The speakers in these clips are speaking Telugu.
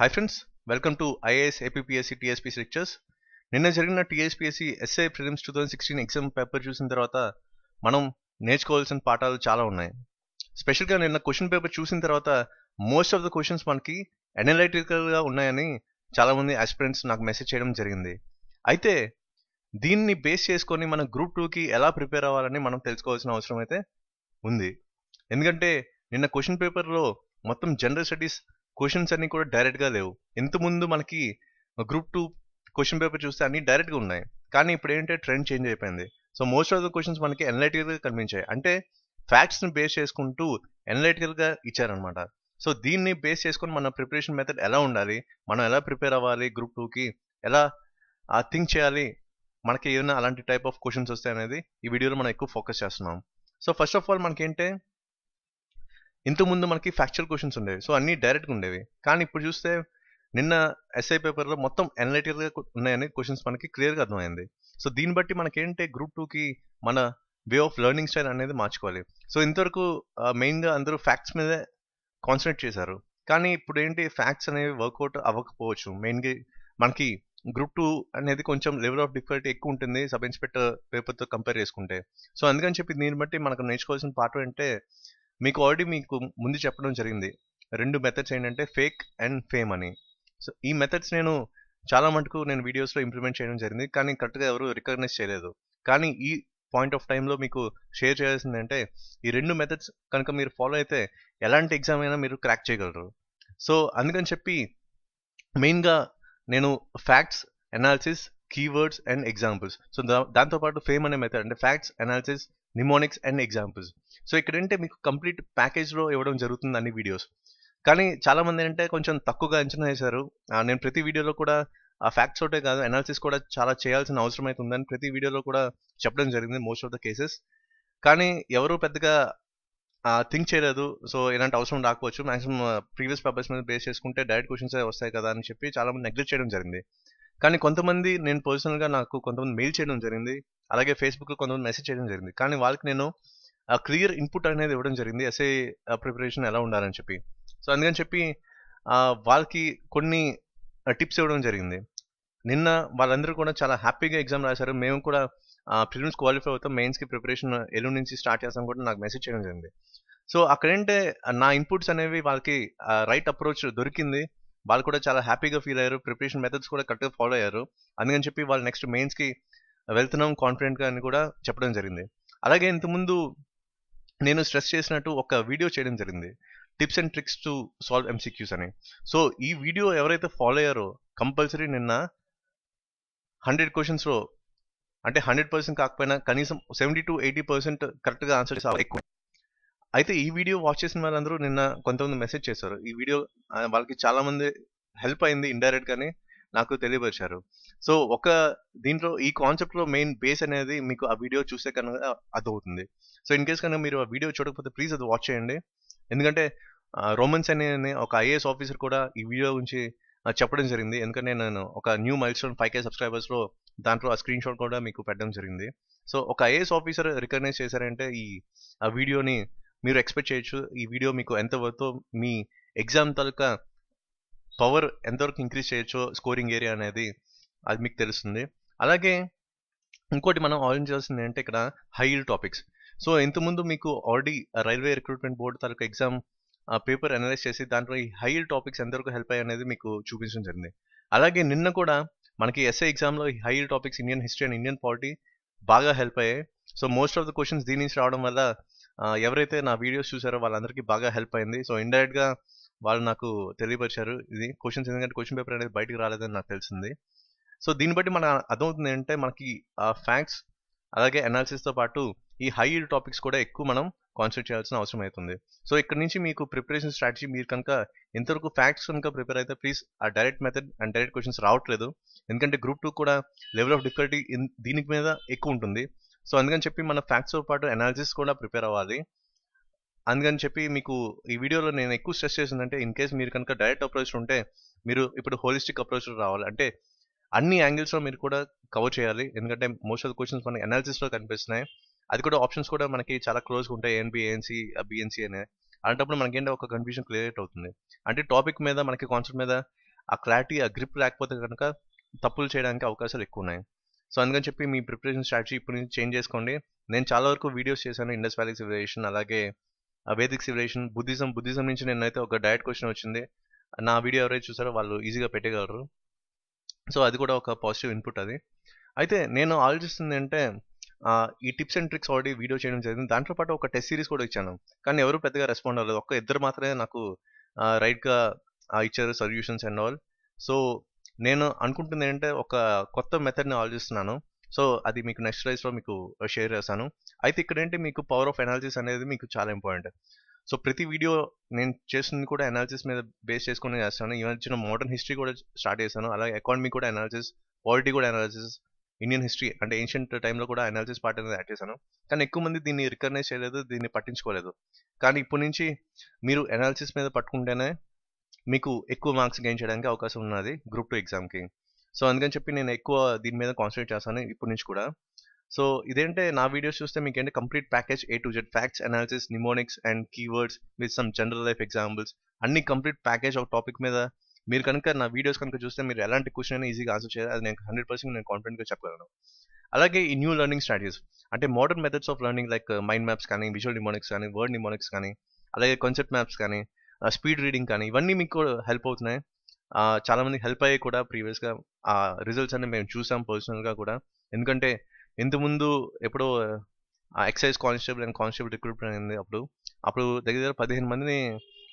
Hi friends, welcome to IAS APPSC TSPC lectures. నిన్న జరిగిన TSPSC SI prelims 2016 exam paper చూసిన తర్వాత మనం నేర్చుకోవాల్సిన పాఠాలు చాలా ఉన్నాయి. స్పెషల్గా నిన్న క్వశ్చన్ పేపర్ చూసిన తర్వాత మోస్ట్ ఆఫ్ ద క్వశ్చన్స్ మనకి అనలైటికల్గా ఉన్నాయని చాలామంది ఆస్పిరెంట్స్ నాకు మెసేజ్ చేయడం జరిగింది. అయితే దీన్ని బేస్ చేసుకొని మనం గ్రూప్ 2కి ఎలా ప్రిపేర్ అవ్వాలని మనం తెలుసుకోవాల్సిన అవసరం అయితే ఉంది. ఎందుకంటే నిన్న క్వశ్చన్ పేపర్లో మొత్తం జనరల్ స్టడీస్ క్వశ్చన్స్ అన్ని కూడా డైరెక్ట్గా లేవు. ఇంతకుముందు మనకి గ్రూప్ 2 క్వశ్చన్ పేపర్ చూస్తే అన్ని డైరెక్ట్గా ఉన్నాయి, కానీ ఇప్పుడు ఏంటంటే ట్రెండ్ చేంజ్ అయిపోయింది. So most of the questions మనకి అనలైటికల్గా కనిపించాయి, అంటే ఫ్యాక్ట్స్ని బేస్ చేసుకుంటూ అనలైటికల్గా ఇచ్చారనమాట. సో దీన్ని బేస్ చేసుకొని మన ప్రిపరేషన్ మెథడ్ ఎలా ఉండాలి, మనం ఎలా ప్రిపేర్ అవ్వాలి, గ్రూప్ 2కి ఎలా థింక్ చేయాలి, మనకి ఏమైనా అలాంటి టైప్ ఆఫ్ క్వశ్చన్స్ వస్తాయి అనేది ఈ వీడియోలో మనం ఎక్కువ ఫోకస్ చేస్తున్నాం. సో ఫస్ట్ ఆఫ్ ఆల్ మనకేంటే ఇంతకుముందు మనకి ఫ్యాక్చువల్ క్వశ్చన్స్ ఉండేవి, సో అన్నీ డైరెక్ట్గా ఉండేవి. కానీ ఇప్పుడు చూస్తే నిన్న ఎస్ఐ పేపర్లో మొత్తం అనలైటికల్గా ఉన్నాయని క్వశ్చన్స్ మనకి క్లియర్గా అర్థమైంది. సో దీన్ని బట్టి మనకేంటే గ్రూప్ 2కి మన వే ఆఫ్ లెర్నింగ్ స్టైల్ అనేది మార్చుకోవాలి. సో ఇంతవరకు మెయిన్గా అందరూ ఫ్యాక్ట్స్ మీదే కాన్సన్ట్రేట్ చేశారు, కానీ ఇప్పుడు ఏంటి ఫ్యాక్ట్స్ అనేవి వర్కౌట్ అవ్వకపోవచ్చు. మెయిన్గా మనకి గ్రూప్ 2 అనేది కొంచెం లెవెల్ ఆఫ్ డిఫికల్టీ ఎక్కువ ఉంటుంది సబ్ ఇన్స్పెక్టర్ పేపర్తో కంపేర్ చేసుకుంటే. సో అందుకని చెప్పి దీన్ని బట్టి మనకు నేర్చుకోవాల్సిన పాఠం అంటే మీకు ఆల్రెడీ ముందు చెప్పడం జరిగింది. 2 మెథడ్స్ ఏంటంటే ఫేక్ అండ్ ఫేమ్ అని. సో ఈ మెథడ్స్ నేను చాలా మటుకు వీడియోస్లో ఇంప్లిమెంట్ చేయడం జరిగింది, కానీ కరెక్ట్గా ఎవరు రికగ్నైజ్ చేయలేదు. కానీ ఈ పాయింట్ ఆఫ్ టైంలో మీకు షేర్ చేయాల్సింది అంటే ఈ 2 మెథడ్స్ కనుక మీరు ఫాలో అయితే ఎలాంటి ఎగ్జామ్ అయినా మీరు క్రాక్ చేయగలరు. సో అందుకని చెప్పి మెయిన్గా నేను facts, analysis, keywords and examples, so దాంతోపాటు ఫేమ్ అనే మెథడ్ అంటే facts, analysis, mnemonics and examples. So ఇక్కడ ఏంటంటే మీకు కంప్లీట్ ప్యాకేజ్లో ఇవ్వడం జరుగుతుంది అన్ని వీడియోస్. కానీ చాలామంది ఏంటంటే కొంచెం తక్కువగా అంచనా వేశారు. నేను ప్రతి వీడియోలో కూడా ఆ ఫ్యాక్ట్స్ ఒకటే కాదు, అనాలిసిస్ కూడా చాలా చేయాల్సిన అవసరం అయితే ఉందని ప్రతి వీడియోలో కూడా చెప్పడం జరిగింది మోస్ట్ ఆఫ్ ద కేసెస్. కానీ ఎవరు పెద్దగా థింక్ చేయలేదు. సో ఇలాంటి అవసరం రాకపోవచ్చు. మ్యాక్సిమం ప్రీవియస్ పేపర్స్ మీద బేస్ చేసుకుంటే డైరెక్ట్ క్వశ్చన్స్ వస్తాయి కదా అని చెప్పి చాలామంది నెగ్లెక్ట్ చేయడం జరిగింది. కానీ కొంతమంది నేను పర్సనల్గా నాకు కొంతమంది మెయిల్ చేయడం జరిగింది, అలాగే ఫేస్బుక్లో కొంతమంది మెసేజ్ చేయడం జరిగింది. కానీ వాళ్ళకి నేను క్లియర్ ఇన్పుట్ అనేది ఇవ్వడం జరిగింది, ఎస్ఏ ప్రిపరేషన్ ఎలా ఉండాలని చెప్పి. సో అందుకని చెప్పి వాళ్ళకి కొన్ని టిప్స్ ఇవ్వడం జరిగింది. నిన్న వాళ్ళందరూ కూడా చాలా హ్యాపీగా ఎగ్జామ్ రాశారు. మేము కూడా ప్రిలిమ్స్ క్వాలిఫై అవుతాం, మెయిన్స్కి ప్రిపరేషన్ ఎల్లుండి నుంచి స్టార్ట్ చేస్తాం కూడా నాకు మెసేజ్ చేయడం జరిగింది. సో అక్కడేంటే నా ఇన్పుట్స్ అనేవి వాళ్ళకి రైట్ అప్రోచ్ దొరికింది. వాళ్ళు కూడా చాలా హ్యాపీగా ఫీల్ అయ్యారు, ప్రిపరేషన్ మెథడ్స్ కూడా కరెక్ట్గా ఫాలో అయ్యారు. అందుకని చెప్పి వాళ్ళు నెక్స్ట్ మెయిన్స్కి వెళ్తున్నాం కాన్ఫిడెంట్గా అని కూడా చెప్పడం జరిగింది. అలాగే ఇంతకుముందు నేను స్ట్రెస్ చేసినట్టు ఒక వీడియో చేయడం జరిగింది, tips and tricks to solve MCQs అని. సో ఈ వీడియో ఎవరైతే ఫాలో అయ్యారో కంపల్సరీ నిన్న 100 క్వశ్చన్స్లో అంటే 100% కాకపోయినా కనీసం 70-80% కరెక్ట్గా ఆన్సర్ చేసి ఎక్కువ. అయితే ఈ వీడియో వాచ్ చేసిన వాళ్ళందరూ నిన్న కొంతమంది మెసేజ్ చేశారు, ఈ వీడియో వాళ్ళకి చాలామంది హెల్ప్ అయింది ఇండైరెక్ట్గానే నాకు తెలియపరిచారు. సో దీంట్లో ఈ కాన్సెప్ట్లో మెయిన్ బేస్ అనేది మీకు ఆ వీడియో చూస్తే కనుక అర్థమవుతుంది. సో ఇన్ కేస్ కనుక మీరు ఆ వీడియో చూడకపోతే ప్లీజ్ అది వాచ్ చేయండి. ఎందుకంటే రోమన్స్ అనే ఒక ఐఏఎస్ ఆఫీసర్ కూడా ఈ వీడియో గురించి చెప్పడం జరిగింది. ఎందుకంటే నేను ఒక న్యూ మైల్ స్టోన్ 5K సబ్స్క్రైబర్స్లో దాంట్లో ఆ స్క్రీన్ షాట్ కూడా మీకు పెట్టడం జరిగింది. సో ఒక ఐఏఎస్ ఆఫీసర్ రికగ్నైజ్ చేశారంటే ఆ వీడియోని మీరు ఎక్స్పెక్ట్ చేయొచ్చు ఈ వీడియో మీకు ఎంత వర్తో, మీ ఎగ్జామ్ తాలూకా పవర్ ఎంతవరకు ఇంక్రీజ్ చేయొచ్చో, స్కోరింగ్ ఏరియా అనేది అది మీకు తెలుస్తుంది. అలాగే ఇంకోటి మనం ఆలోచించాల్సింది ఏంటంటే ఇక్కడ హై ఈల్డ్ టాపిక్స్. సో ఇంతకుముందు మీకు ఆల్రెడీ రైల్వే రిక్రూట్మెంట్ బోర్డు తాలూకా ఎగ్జామ్ పేపర్ అనలైజ్ చేసి దాంట్లో ఈ హై ఈల్డ్ టాపిక్స్ ఎంతవరకు హెల్ప్ అయ్యాయి అనేది మీకు చూపించడం జరిగింది. అలాగే నిన్న కూడా మనకి ఎస్ఐ ఎగ్జామ్లో ఈ high yield topics Indian history and Indian polity బాగా హెల్ప్ అయ్యాయి. So most of the questions దీని నుంచి రావడం వల్ల ఎవరైతే నా వీడియోస్ చూసారో వాళ్ళందరికీ బాగా హెల్ప్ అయింది. సో ఇండైరెక్ట్గా వాళ్ళు నాకు తెలియపరిచారు ఇది క్వశ్చన్స్, ఎందుకంటే క్వశ్చన్ పేపర్ అనేది బయటకు రాలేదని నాకు తెలిసింది. సో దీన్ని బట్టి మన అర్థమవుతుంది ఏంటంటే మనకి ఫ్యాక్ట్స్ అలాగే అనాలిసిస్తో పాటు ఈ హై ఈల్డ్ టాపిక్స్ కూడా ఎక్కువ మనం కాన్సన్ట్రేట్ చేయాల్సిన అవసరం అవుతుంది. సో ఇక్కడ నుంచి మీకు ప్రిపరేషన్ స్ట్రాటజీ, మీరు కనుక ఇంతవరకు ఫ్యాక్ట్స్ కనుక ప్రిపేర్ అయితే ప్లీజ్ ఆ direct method and direct questions రావట్లేదు, ఎందుకంటే గ్రూప్ 2 కూడా లెవెల్ ఆఫ్ డిఫికల్టీ దీనికి మీద ఎక్కువ ఉంటుంది. సో అందుకని చెప్పి మన ఫ్యాక్ట్స్తో పాటు అనాలిసిస్ కూడా ప్రిపేర్ అవ్వాలి. అందుకని చెప్పి మీకు ఈ వీడియోలో నేను ఎక్కువ స్ట్రెస్ చేసిందంటే ఇన్ కేస్ మీరు కనుక డైరెక్ట్ అప్రోచ్ ఉంటే మీరు ఇప్పుడు హోలిస్టిక్ అప్రోచ్లో రావాలి, అంటే అన్ని యాంగిల్స్లో మీరు కూడా కవర్ చేయాలి. ఎందుకంటే మోస్ట్ ఆఫ్ ద క్వశ్చన్స్ మనకి అనాలిసిస్లో కనిపిస్తున్నాయి, అది కూడా ఆప్షన్స్ కూడా మనకి చాలా క్లోజ్గా ఉంటాయి, ఏఎన్బి, ఏఎన్సి, బిఎన్సి అనే. అలాంటప్పుడు మనకేంటో ఒక కన్ఫ్యూజన్ క్లియర్ అవుతుంది. అంటే టాపిక్ మీద మనకి కాన్సెప్ట్ మీద ఆ క్లారిటీ, ఆ గ్రిప్ లేకపోతే కనుక తప్పులు చేయడానికి అవకాశాలు ఎక్కువ ఉన్నాయి. సో అందుకని చెప్పి మీ ప్రిపరేషన్ స్ట్రాటజీ ఇప్పటి నుంచి చేంజ్ చేసుకోండి. నేను చాలా వరకు వీడియోస్ చేశాను. ఇండస్ వ్యాలీ సివిలైజేషన్, అలాగే వేదిక్ సివిలైజేషన్, బుద్ధిజం నుంచి నేనైతే ఒక డైరెక్ట్ క్వశ్చన్ వచ్చింది. నా వీడియో ఎవరైతే చూసారో వాళ్ళు ఈజీగా పెట్టగలరు. సో అది కూడా ఒక పాజిటివ్ ఇన్పుట్ అది. అయితే నేను ఆలోచిస్తుంది అంటే ఈ tips and tricks already video చేయడం జరిగింది. దాంట్లో పాటు ఒక టెస్ట్ సిరీస్ కూడా ఇచ్చాను. కానీ ఎవరు పెద్దగా రెస్పాండ్ అవ్వలేదు. ఇద్దరు మాత్రమే నాకు రైట్‌గా ఇచ్చారు సొల్యూషన్స్ అండ్ ఆల్. సో నేను అనుకుంటుంది ఏంటంటే ఒక కొత్త మెథడ్‌ని ఆలోచిస్తున్నాను. సో అది మీకు నెక్స్ట్ స్లైడ్స్‌లో మీకు షేర్ చేస్తాను. అయితే ఇక్కడేంటి మీకు పవర్ ఆఫ్ అనాలిసిస్ అనేది మీకు చాలా ఇంపార్టెంట్. సో ప్రతి వీడియో నేను చేస్తుంది కూడా అనాలిసిస్ మీద బేస్ చేసుకొని చేస్తాను. ఈ మధ్యన మోడర్న్ హిస్టరీ కూడా స్టార్ట్ చేశాను. అలాగే ఎకానమీ కూడా అనాలిసిస్, పాలిటీ కూడా అనాలిసిస్, ఇండియన్ హిస్టరీ అంటే ఏన్షియంట్ టైంలో కూడా అనాలిసిస్ పార్ట్ అనేది యాడ్ చేశాను. కానీ ఎక్కువ మంది దీన్ని రికగ్నైజ్ చేయలేదు, దీన్ని పట్టించుకోలేదు. కానీ ఇప్పటి నుంచి మీరు అనాలిసిస్ మీద పట్టుకుంటేనే మీకు ఎక్కువ మార్క్స్ గెయిన్ చేయడానికి అవకాశం ఉన్నది గ్రూప్ 2 ఎగ్జామ్‌కి. సో అందుకని చెప్పి నేను ఎక్కువ దీని మీద కాన్సంట్రేట్ చేస్తాను ఇప్పటి నుంచి కూడా. సో ఇదేంటే నా వీడియోస్ చూస్తే మీకేంటి complete package A to Z, facts, analysis, mnemonics and keywords with some general life examples అన్ని కంప్లీట్ ప్యాకేజ్ ఒక టాపిక్ మీద మీరు కనుక నా వీడియోస్ కనుక చూస్తే మీరు ఎలాంటి క్వశ్చన్ అయినా ఈజీగా ఆన్సర్ చేయాలి. అది నేను 100% నేను కాన్ఫిడెంట్‌గా చెప్పగలను. అలాగే ఈ న్యూ లెర్నింగ్ స్ట్రాటజీస్ అంటే modern methods of learning like mind maps కానీ, విజువల్ నిమోనిక్స్ కానీ, వర్డ్ నిమోనిక్స్ కానీ, అలాగే కాన్సెప్ట్ మ్యాప్స్ కానీ, స్పీడ్ రీడింగ్ కానీ ఇవన్నీ మీకు హెల్ప్ అవుతున్నాయి. చాలా మందికి హెల్ప్ అయ్యాయి కూడా ప్రీవియస్‌గా. రిజల్ట్స్ అన్ని మేము చూసాం పర్సనల్‌గా కూడా. ఎందుకంటే ఇంతకుముందు ఎప్పుడో excise constable and constable recruitment అయింది అప్పుడు. అప్పుడు దగ్గర దగ్గర 15 మందిని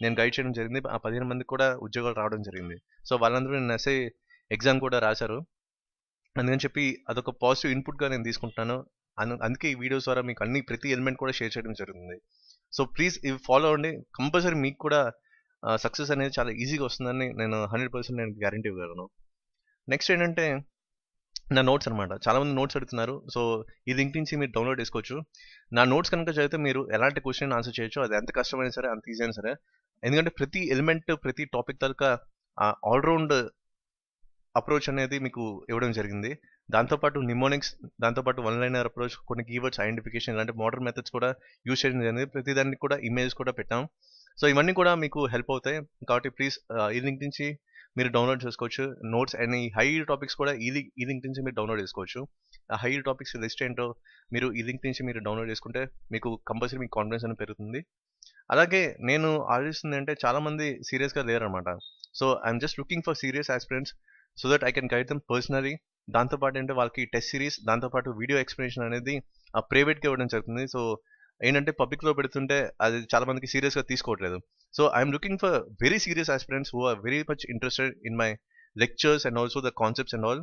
నేను గైడ్ చేయడం జరిగింది. ఆ 15 మందికి కూడా ఉద్యోగాలు రావడం జరిగింది. సో వాళ్ళందరూ నిన్న ఎస్ఐ ఎగ్జామ్ కూడా రాశారు. అందుకని చెప్పి అదొక పాజిటివ్ ఇన్పుట్‌గా నేను తీసుకుంటున్నాను. అందుకే ఈ వీడియోస్ ద్వారా మీకు ప్రతి ఎలిమెంట్ కూడా షేర్ చేయడం జరుగుతుంది. సో ప్లీజ్ ఇవి ఫాలో అవ్వండి. కంపల్సరీ మీకు కూడా సక్సెస్ అనేది చాలా ఈజీగా వస్తుందని నేను 100% నేను గ్యారంటీ ఇవ్వగలను. నెక్స్ట్ ఏంటంటే నా నోట్స్ అనమాట. చాలామంది నోట్స్ అడుగుతున్నారు. సో ఈ లింక్ నుంచి మీరు డౌన్లోడ్ చేసుకోవచ్చు. నా నోట్స్ కనుక చదివితే మీరు ఎలాంటి క్వశ్చన్ ఆన్సర్ చేయొచ్చు. అది ఎంత కష్టమైనా సరే, అంత ఈజీ అయినా సరే. ఎందుకంటే ప్రతి ఎలిమెంట్, ప్రతి టాపిక్ తాలూకా ఆల్ రౌండ్ అప్రోచ్ అనేది మీకు ఇవ్వడం జరిగింది. దాంతోపాటు నిమోనిక్స్, దాంతోపాటు వన్ లైనర్ అప్రోచ్, కొన్ని కీవర్డ్స్ ఐడెంటిఫికేషన్ ఇలాంటి మోడర్న్ మెథడ్స్ కూడా యూజ్ చేయడం జరిగింది. ప్రతి దానికి కూడా ఇమేజ్ కూడా పెట్టాం. సో ఇవన్నీ కూడా మీకు హెల్ప్ అవుతాయి. కాబట్టి ప్లీజ్ ఈ లింక్ నుంచి మీరు డౌన్లోడ్ చేసుకోవచ్చు. నోట్స్ అండ్ ఈ హై టాపిక్స్ కూడా ఈ లింక్ నుంచి మీరు డౌన్లోడ్ చేసుకోవచ్చు. ఆ హై టాపిక్స్ లిస్ట్ ఏంటో మీరు ఈ లింక్ నుంచి మీరు డౌన్లోడ్ చేసుకుంటే మీకు కంపల్సరీ మీకు కాన్ఫిడెన్స్ అనేది పెరుగుతుంది. అలాగే నేను ఆలోచిస్తుంది అంటే చాలా మంది సీరియస్‌గా లేరనమాట. So I'm just looking for serious aspirants so that I can guide them personally. దాంతోపాటు ఏంటంటే వాళ్ళకి టెస్ట్ సిరీస్, దాంతోపాటు వీడియో ఎక్స్‌ప్లనేషన్ అనేది ప్రైవేట్‌గా ఇవ్వడం జరుగుతుంది. సో ఏంటంటే పబ్లిక్‌లో పెడుతుంటే అది చాలా మందికి సీరియస్‌గా తీసుకోవట్లేదు. So I'm looking for very serious aspirants who are very much interested in my lectures and also the concepts and all.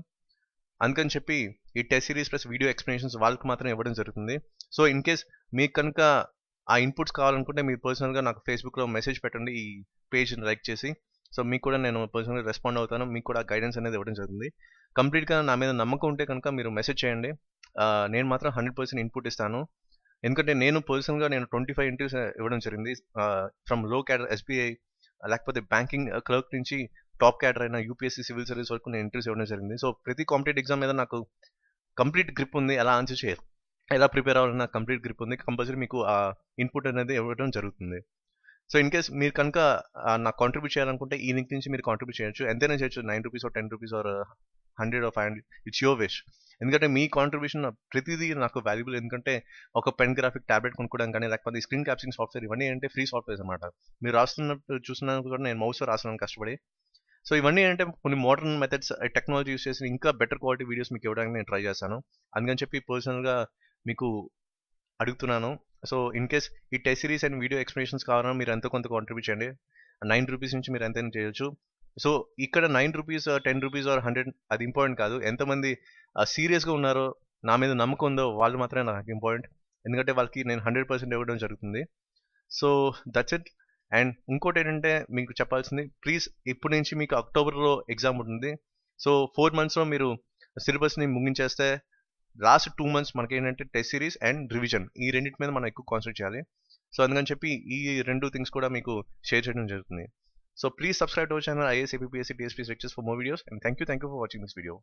అందుకని చెప్పి ఈ test series plus video explanations వాళ్ళకి మాత్రం ఇవ్వడం జరుగుతుంది. సో ఇన్ కేస్ మీకు కనుక ఆ ఇన్పుట్స్ కావాలనుకుంటే మీరు పర్సనల్‌గా నాకు ఫేస్‌బుక్‌లో మెసేజ్ పెట్టండి ఈ పేజ్‌ని లైక్ చేసి. సో మీకు కూడా నేను పర్సనల్‌గా రెస్పాండ్ అవుతాను. మీకు కూడా గైడెన్స్ అనేది ఇవ్వడం జరుగుతుంది. కంప్లీట్‌గా నా మీద నమ్మకం ఉంటే కనుక మీరు మెసేజ్ చేయండి. నేను మాత్రం 100% ఇన్పుట్ ఇస్తాను. ఎందుకంటే నేను పర్సనల్‌గా 25 ఇంటర్వ్యూస్ ఇవ్వడం జరిగింది. ఫ్రమ్ లో క్యాడర్ ఎస్‌బీఐ లేకపోతే బ్యాంకింగ్ క్లర్క్ నుంచి టాప్ క్యాడర్ అయిన యూపీఎస్సీ సివిల్ సర్వీస్ వరకు నేను ఇంటర్వ్యూస్ ఇవ్వడం జరిగింది. సో ప్రతి కాంపిటేటివ్ ఎగ్జామ్ మీద నాకు కంప్లీట్ గ్రిప్ ఉంది. ఎలా ఆన్సర్ చేయాలి, ఎలా ప్రిపేర్ అవ్వాలన్న కంప్లీట్ గ్రిప్ ఉంది. కంపల్సరీ మీకు ఆ ఇన్పుట్ అనేది ఇవ్వడం జరుగుతుంది. సో ఇన్ కేస్ మీరు కనుక నాకు కాంట్రిబ్యూట్ చేయాలనుకుంటే ఈ లింక్ నుంచి మీరు కాంట్రిబ్యూట్ చేయొచ్చు. ఎంతైనా చేయొచ్చు. ₹9 or ₹10 or 100 or 500 it's your wish. ఎందుకంటే మీ కాంట్రిబ్యూషన్ ప్రతిదీ నాకు వాల్యుబుల్. ఎందుకంటే ఒక పెన్ గ్రాఫిక్ టాబ్లెట్ కొనుక్కోవడం కానీ, లేకపోతే స్క్రీన్ క్యాప్చరింగ్ సాఫ్ట్వేర్ ఇవన్నీ ఏంటంటే ఫ్రీ సాఫ్ట్వేర్స్ అనమాట. మీరు రాస్తున్నప్పుడు చూస్తున్నప్పుడు కూడా నేను మౌస్‌తో రాస్తున్నాను కష్టపడి. సో ఇవన్నీ ఏంటంటే కొన్ని మోడర్న్ మెథడ్స్, టెక్నాలజీ యూజ్ చేసి ఇంకా బెటర్ క్వాలిటీ వీడియోస్ మీకు ఇవ్వడానికి నేను ట్రై చేస్తాను. అందుకని చెప్పి పర్సనల్‌గా మీకు అడుగుతున్నాను. సో ఇన్ కేస్ ఈ test series and video explanations కావాలన్నా మీరు ఎంతో కొంత కాంట్రిబ్యూట్ చేయండి. ₹9 నుంచి మీరు ఎంతైనా చేయొచ్చు. సో ఇక్కడ ₹9, ₹10 ఆర్ 100 అది ఇంపార్టెంట్ కాదు. ఎంతమంది సీరియస్‌గా ఉన్నారో, నా మీద నమ్మకం ఉందో వాళ్ళు మాత్రమే నాకు ఇంపార్టెంట్. ఎందుకంటే వాళ్ళకి నేను 100% ఇవ్వడం జరుగుతుంది. So that's it. అండ్ ఇంకోటేంటంటే మీకు చెప్పాల్సింది, ప్లీజ్ ఇప్పటి నుంచి మీకు అక్టోబర్‌లో ఎగ్జామ్ ఉంటుంది. సో 4 మంత్స్‌లో మీరు సిలబస్‌ని ముగించేస్తే లాస్ట్ 2 మంత్స్ మనకేంటంటే టెస్ట్ సిరీస్ అండ్ రివిజన్ ఈ రెండిటి మీద మనం ఎక్కువ కాన్సంట్రేట్ చేయాలి. సో అందుకని చెప్పి ఈ 2 థింగ్స్ కూడా మీకు షేర్ చేయడం జరుగుతుంది. So please subscribe to our channel IAS, APPSC, TSP lectures for more videos, and thank you for watching this video.